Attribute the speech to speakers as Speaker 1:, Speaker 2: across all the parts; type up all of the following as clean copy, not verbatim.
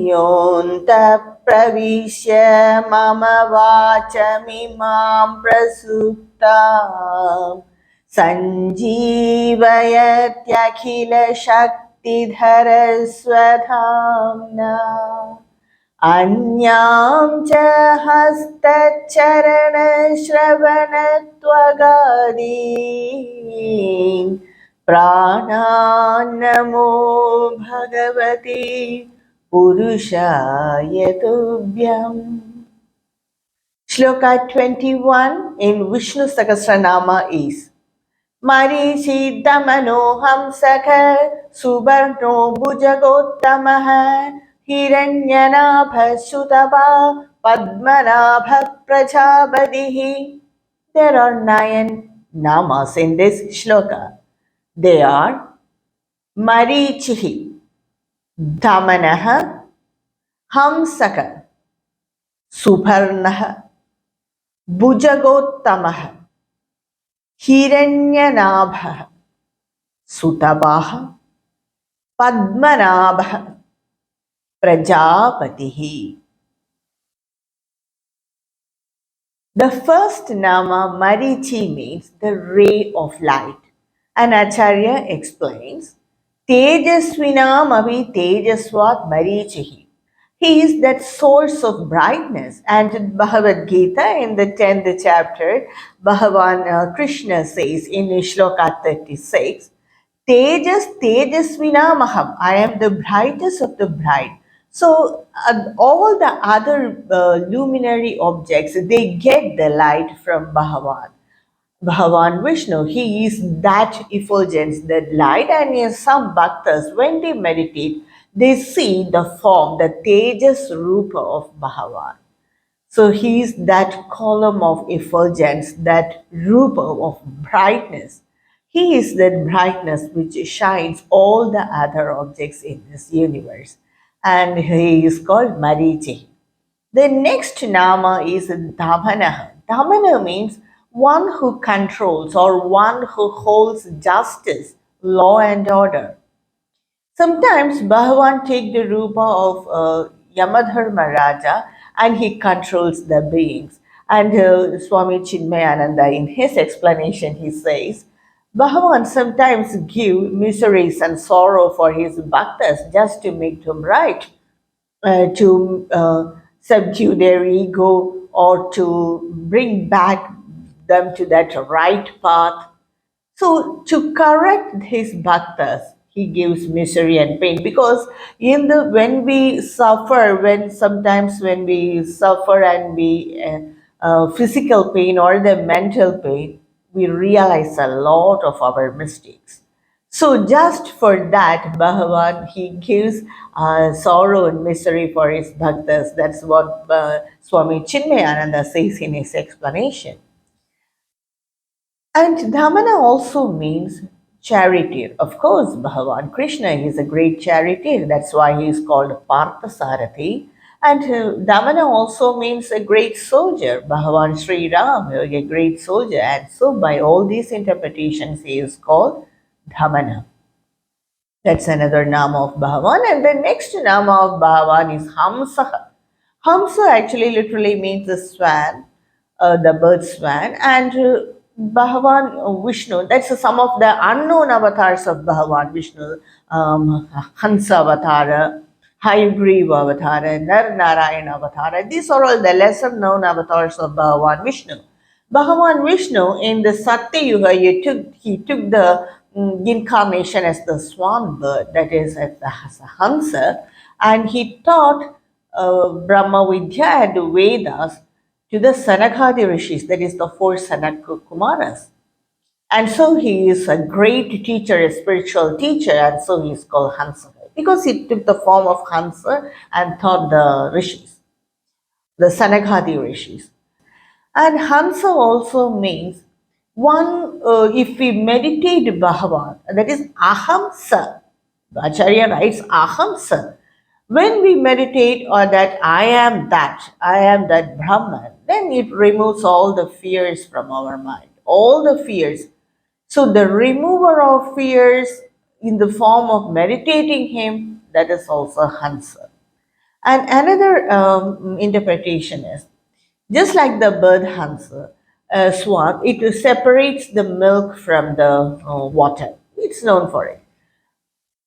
Speaker 1: योऽन्तः प्रविश्य मम वाचमिमां प्रसुप्तां सञ्जीवयत्यखिलशक्तिधरस्वधाम्ना अन्यां च हस्तचरणश्रवणत्वगादीन् प्राणान्नमो भगवते पुरुषाय तुभ्यम्. Shloka 21 in Vishnu Sahasranama is Marichidamano Hamsakha Subarno Bhujagottamah Hiranyanabha Sutava Padmanabha Prajapatihi. There are 9 namas in this shloka. They are Marichihi, Damanaha, Hamsaka, Subharnaha, Bhujagottamah, Hiranyanabha, Sutabaha, Padmanabha, Prajapatihi. The first nama Marichi means the ray of light. And Acharya explains, Tejasvinam avi Tejasvat Marichihi. He is that source of brightness. And in Bhagavad Gita, in the 10th chapter, Bhagavan Krishna says in Shloka 36, Tejas Tejasvinamaham. I am the brightest of the bright. So all the other luminary objects, they get the light from Bhagavan Vishnu. He is that effulgence, that light. And in some bhaktas, when they meditate, they see the form, the Tejas Rupa of Bhagavan. So he is that column of effulgence, that Rupa of brightness. He is that brightness which shines all the other objects in this universe. And he is called Marichi. The next nama is Dhamana. Dhamana means one who controls or one who holds justice, law and order. Sometimes Bhagavan takes the rupa of Yamadharma Raja and he controls the beings. And Swami Chinmayananda, in his explanation, he says, Bhagavan sometimes give miseries and sorrow for his bhaktas just to make them right, to subdue their ego or to bring back them to that right path. So to correct his bhaktas, he gives misery and pain because in the when we suffer, when we suffer and we physical pain or the mental pain, we realize a lot of our mistakes. So just for that, Bhagavan, he gives sorrow and misery for his bhaktas. That's what Swami Chinmayananda says in his explanation. And Dhamana also means charioteer. Of course, Bhagavan Krishna is a great charioteer. That's why he is called Parthasarathi. And Dhamana also means a great soldier. Bhagavan Sri Ram, a great soldier. And so by all these interpretations, he is called Dhamana. That's another nama of Bhagavan. And the next nama of Bhagavan is Hamsaha. Hamsa actually literally means the swan, the bird swan. And Bhagavan Vishnu, that's some of the unknown avatars of Bhagavan Vishnu. Hansa Avatara, Hayagriva Avatara, Nar Narayana Avatara. These are all the lesser known avatars of Bhagavan Vishnu. Bhagavan Vishnu in the Satya Yuga, he took the incarnation as the swan bird, that is as a Hansa, and he taught Brahma Vidya and Vedas to the Sanakadi rishis, that is the four Sanak Kumaras. And so he is a great teacher, a spiritual teacher, and so he is called Hansa because he took the form of Hansa and taught the rishis, the Sanakadi rishis. And Hansa also means one, if we meditate Bhagavan, that is Ahamsa. Acharya writes Ahamsa. When we meditate or that I am that Brahman, then it removes all the fears from our mind, all the fears. So the remover of fears in the form of meditating him, that is also Hansa. And another interpretation is just like the bird Hansa, swan, it separates the milk from the water. It's known for it.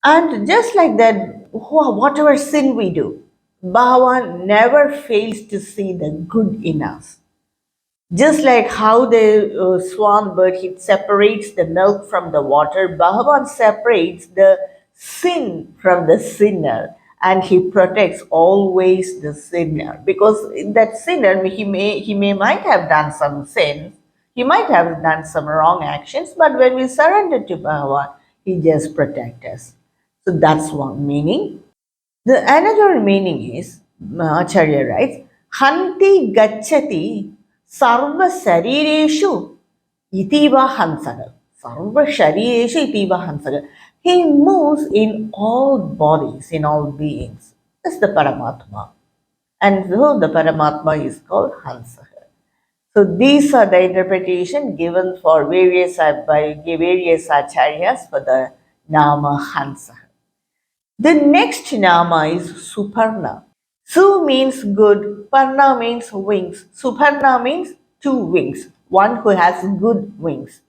Speaker 1: And just like that, whatever sin we do, Bhagavan never fails to see the good in us. Just like how the swan bird, it separates the milk from the water, Bhagavan separates the sin from the sinner, and he protects always the sinner, because that sinner, he may might have done some sins, he might have done some wrong actions, but when we surrender to Bhagavan, he just protects us. So that's one meaning. The another meaning is, Acharya writes, Hanti gachati sarva sharireshu itiva hansaga. Sarva sharireshu itiva hansaga. He moves in all bodies, in all beings. That's the Paramatma. And so the Paramatma is called Hansaha. So these are the interpretation given for various by various acharyas for the Nama Hansa. The next nama is Suparna. Su means good, Parna means wings. Suparna means two wings, one who has good wings.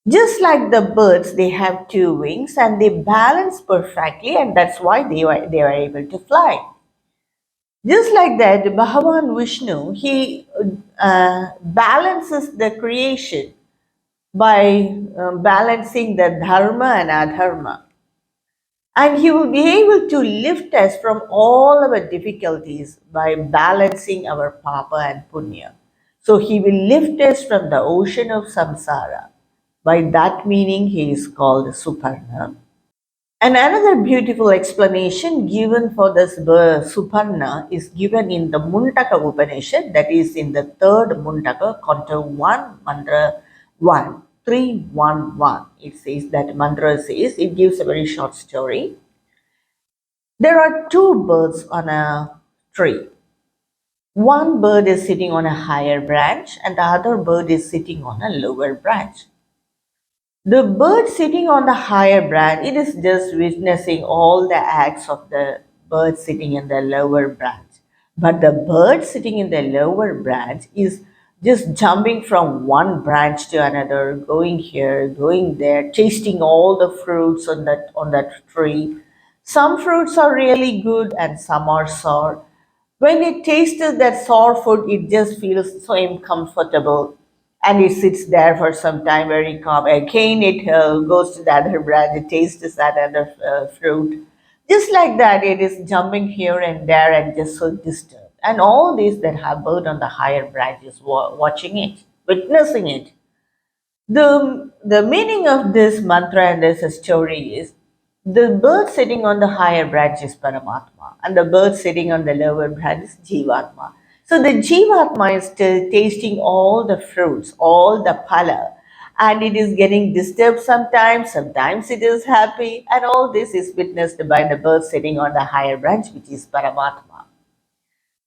Speaker 1: Just like the birds, they have two wings and they balance perfectly, and that's why they are able to fly. Just like that, Bhagavan Vishnu, he balances the creation by balancing the dharma and adharma. And he will be able to lift us from all our difficulties by balancing our papa and punya. So he will lift us from the ocean of samsara. By that meaning, he is called Suparna. And another beautiful explanation given for this Suparna is given in the Muntaka Upanishad, that is in the third Muntaka, Canto 1, Mantra 1, 311. It says that mantra says, it gives a very short story. There are two birds on a tree. One bird is sitting on a higher branch and the other bird is sitting on a lower branch. The bird sitting on the higher branch, it is just witnessing all the acts of the bird sitting in the lower branch. But the bird sitting in the lower branch is just jumping from one branch to another, going here, going there, tasting all the fruits on that tree. Some fruits are really good and some are sour. When it tastes that sour food, it just feels so uncomfortable and it sits there for some time very calm. Again, it goes to the other branch, it tastes that other fruit. Just like that, it is jumping here and there and just so disturbed. And all these that have bird on the higher branches watching it, witnessing it. The meaning of this mantra and this story is the bird sitting on the higher branch is Paramatma, and the bird sitting on the lower branch is Jivatma. So the Jivatma is still tasting all the fruits, all the phala, and it is getting disturbed sometimes, sometimes it is happy, and all this is witnessed by the bird sitting on the higher branch, which is Paramatma.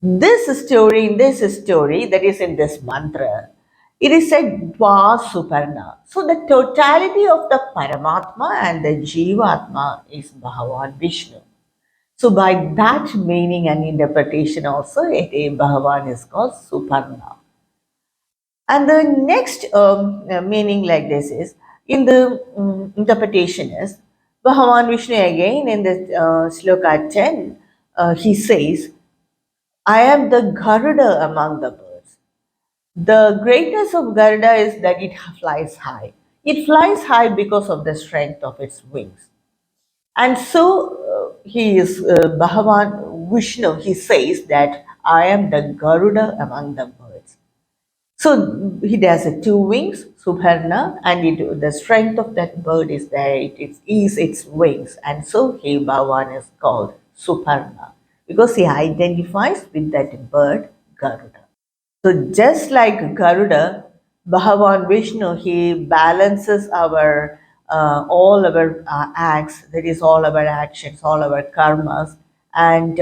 Speaker 1: In this story that is in this mantra, it is said Dva Suparna. So the totality of the Paramatma and the Jivatma is Bhagavan Vishnu. So by that meaning and interpretation also, Bhagavan is called Suparna. And the next meaning like this is, in the interpretation is, Bhagavan Vishnu again in the Sloka 10, he says, I am the Garuda among the birds. The greatness of Garuda is that it flies high. It flies high because of the strength of its wings. And so he is Bhagavan Vishnu, he says that I am the Garuda among the birds. So he has two wings, Subharna, and the strength of that bird is there, it is its wings. And so he, Bhagavan, is called Suparna because he identifies with that bird, Garuda. So just like Garuda, Bhagavan Vishnu, he balances our all our acts, that is all our actions, all our karmas, and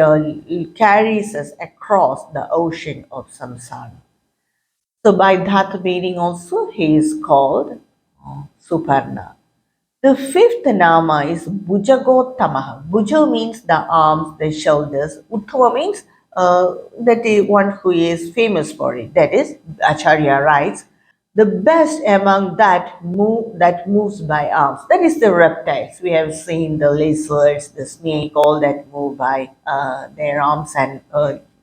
Speaker 1: carries us across the ocean of samsara. So by that meaning also he is called Suparna. The fifth nama is Bhujagottama. Bhuja means the arms, the shoulders. Uttama means that the one who is famous for it. That is, Acharya writes, the best among that moves by arms. That is the reptiles. We have seen the lizards, the snake, all that move by their arms and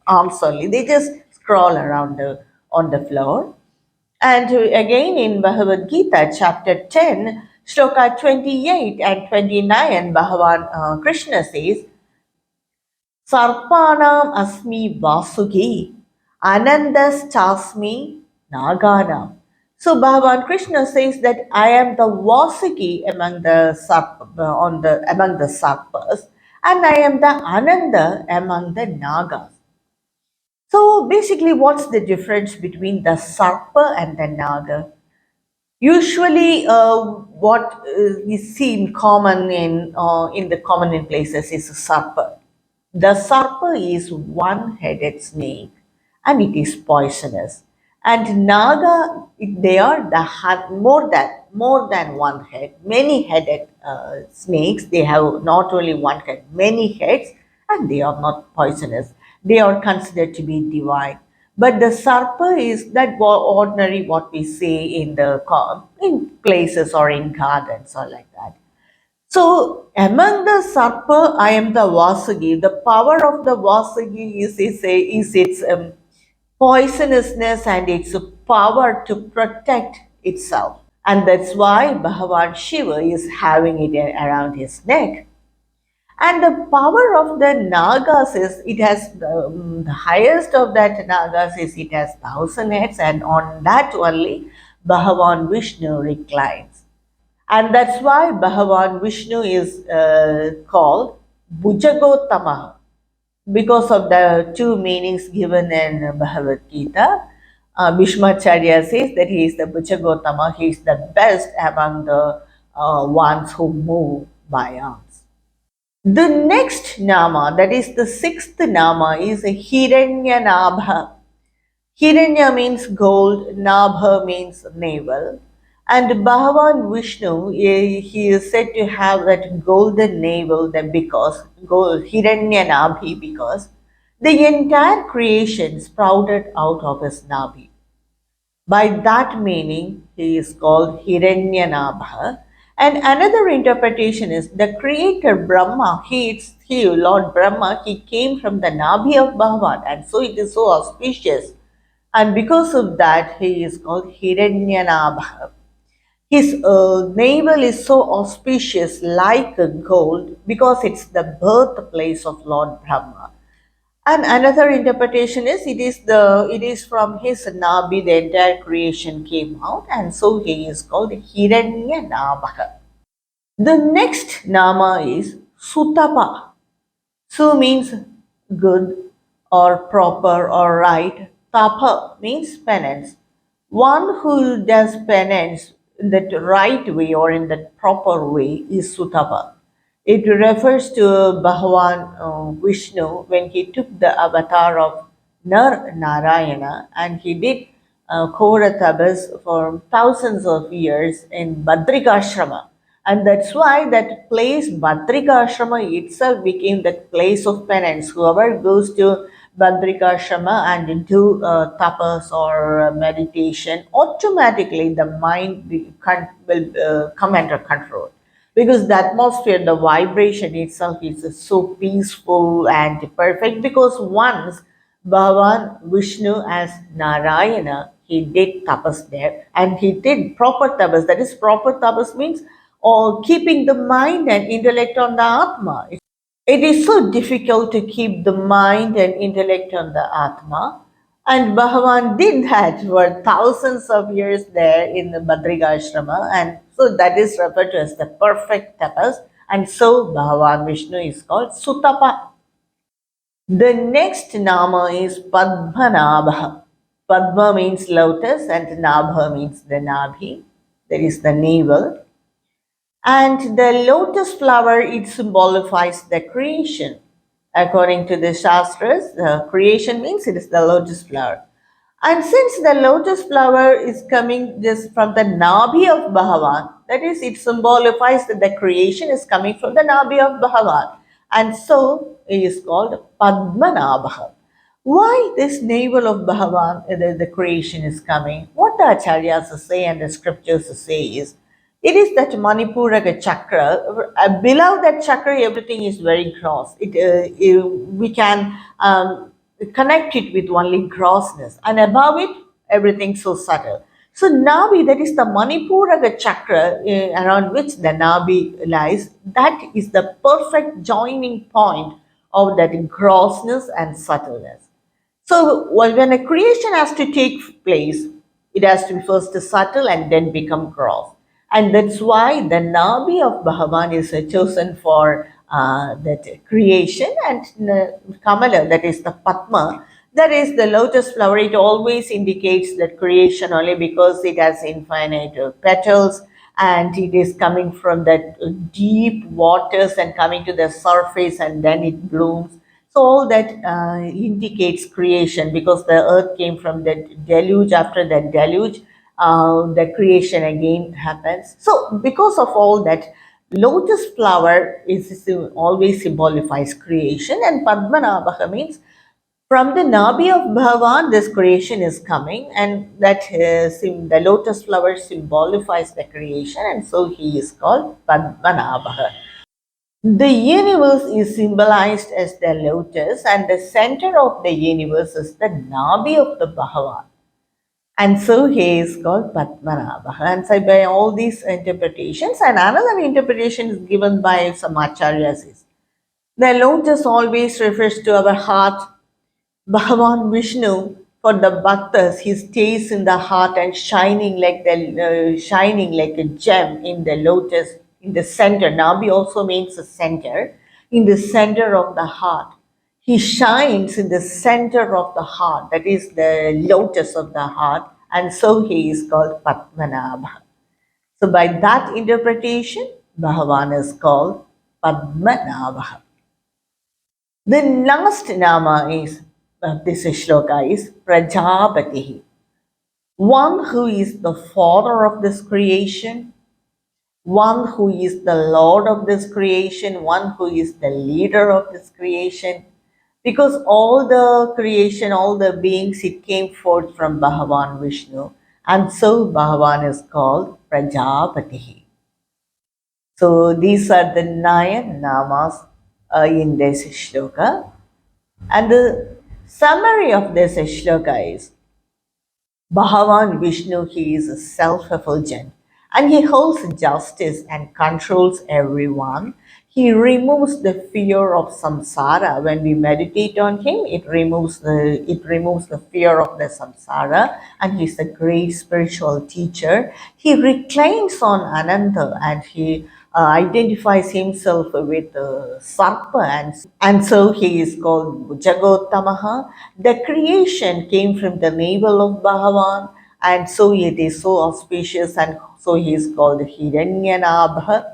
Speaker 1: arms only. They just scroll around on the floor. And again in Bhagavad Gita, chapter 10, Sloka 28 and 29, Bhagavan Krishna says, Sarpanam asmi vasugi, anandas chasmi naganam. So Bhagavan Krishna says that I am the Vasuki among the among the sarpas, and I am the Ananda among the Nagas. So basically, what's the difference between the sarpa and the naga? Usually, what we see in common in the common in places is a sarpa. The sarpa is one-headed snake, and it is poisonous. And naga, they are more than one head, many-headed snakes. They have not only one head, many heads, and they are not poisonous. They are considered to be divine. But the sarpa is that ordinary what we see in places or in gardens or like that. So among the sarpa, I am the Vasugi. The power of the Vasugi is its poisonousness and its power to protect itself. And that's why Bhagavan Shiva is having it around his neck. And the power of the Nagas is it has the highest of that Nagas is it has 1,000 heads, and on that only Bhagavan Vishnu reclines. And that's why Bhagavan Vishnu is called Bhujagottama because of the two meanings given in Bhagavad Gita. Bhishmacharya says that he is the Bhujagottama, he is the best among the ones who move by arms. The next nama, that is the sixth nama, is Hiranyanabha. Hiranya means gold, Nabha means navel. And Bhagavan Vishnu, he is said to have that golden navel that because, gold, Hiranyanabhi, because the entire creation sprouted out of his Nabhi. By that meaning, he is called Hiranyanabha. And another interpretation is the creator Brahma, Lord Brahma, he came from the Nabhi of Bhagavan, and so it is so auspicious. And because of that, he is called Hiranyanabha. His navel is so auspicious like gold because it's the birthplace of Lord Brahma. And another interpretation is it is from his Nabi the entire creation came out, and so he is called Hiranyanabha. The next Nama is Sutapa. Su means good or proper or right. Tapa means penance. One who does penance in that right way or in that proper way is Sutapa. It refers to Bhagavan Vishnu when he took the avatar of Narayana, and he did Kora Tabas for thousands of years in Badrikashrama. And that's why that place, Badrikashrama itself, became that place of penance. Whoever goes to Badrikashrama and do tapas or meditation, automatically the mind will come under control, because the atmosphere, the vibration itself is so peaceful and perfect. Because once Bhagavan Vishnu as Narayana, he did tapas there, and he did proper tapas. That is, proper tapas means or keeping the mind and intellect on the Atma. It is so difficult to keep the mind and intellect on the Atma. And Bhagavan did that for thousands of years there in the Badrigashrama. And so that is referred to as the perfect tapas. And so Bhagavan Vishnu is called Sutapa. The next nama is Padmanabha. Padma means lotus and Nabha means the Nabhi. That is the navel. And the lotus flower, it symbolifies the creation. According to the Shastras, the creation means it is the lotus flower. And since the lotus flower is coming just from the Nabhi of Bhagavan, That is, it symbolifies that the creation is coming from the Nabi of Bhagavan. And so it is called Padmanabha. Why this navel of Bhagavan, the creation is coming? What the Acharyas say and the scriptures say is, it is that Manipuraka chakra. Below that chakra, everything is very gross. We can connect it with only grossness, and above it, everything so subtle. So Nabi, that is the Manipuraka chakra around which the Nabi lies. That is the perfect joining point of that grossness and subtleness. So, when a creation has to take place, it has to be first subtle and then become gross. And that's why the Nabi of Bhagavan is chosen for that creation, and Kamala, that is the Padma, that is the lotus flower. It always indicates that creation only because it has infinite petals and it is coming from that deep waters and coming to the surface and then it blooms. So all that indicates creation because the earth came from the deluge. After that deluge, the creation again happens. So because of all that, lotus flower is always symbolifies creation, and Padmanabha means from the Nabi of Bhagavan, this creation is coming, and that the lotus flower symbolifies the creation, and so he is called Padmanabha. The universe is symbolized as the lotus, and the center of the universe is the Nabi of the Bhagavan. And so he is called Padmanabha. And so by all these interpretations, and another interpretation is given by some acharyas is the lotus always refers to our heart. Bhagavan Vishnu, for the bhaktas, he stays in the heart and shining like a gem in the lotus in the center. Nabi also means the center, in the center of the heart. He shines in the center of the heart, that is the lotus of the heart, and so he is called Padmanabha. So by that interpretation, Bhagavan is called Padmanabha. The last nama is this shloka is Prajapati, one who is the father of this creation, one who is the lord of this creation, one who is the leader of this creation. Because all the creation, all the beings, it came forth from Bhagavan Vishnu, and so Bhagavan is called Prajapati. So these are the 9 namas in this shloka. And the summary of this shloka is Bhagavan Vishnu, he is self-effulgent and he holds justice and controls everyone. He removes the fear of samsara. When we meditate on him, it removes the fear of the samsara, and he's a great spiritual teacher. He reclines on Ananta and he identifies himself with Sarpa, and so he is called Jagottamaha. The creation came from the navel of Bhagavan, and so it is so auspicious, and so he is called Hiranyanabha.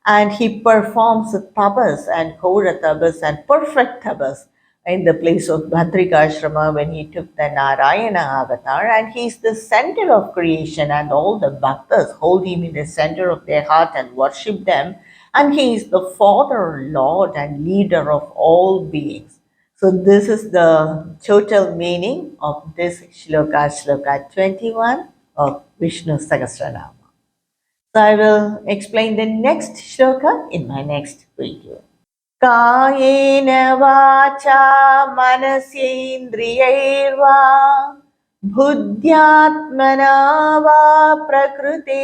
Speaker 1: And he performs tabas and Kora tabas and perfect tabas in the place of Bhadrikashrama when he took the Narayana avatar, and he is the center of creation, and all the bhaktas hold him in the center of their heart and worship them, and he is the father, lord, and leader of all beings. So this is the total meaning of this shloka, shloka 21 of Vishnu Sahasranama. So I will explain the next shloka in my next video. कायेन वाचा मनसेन्द्रियैर्वा बुद्ध्यात्मना वा प्रकृते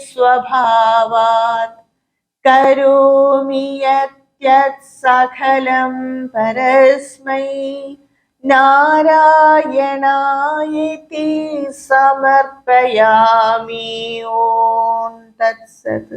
Speaker 1: स्वभावात् करोमि यत् सकलं परस्मै नारायणायेति समर्पयामि ॐ तत्सत्.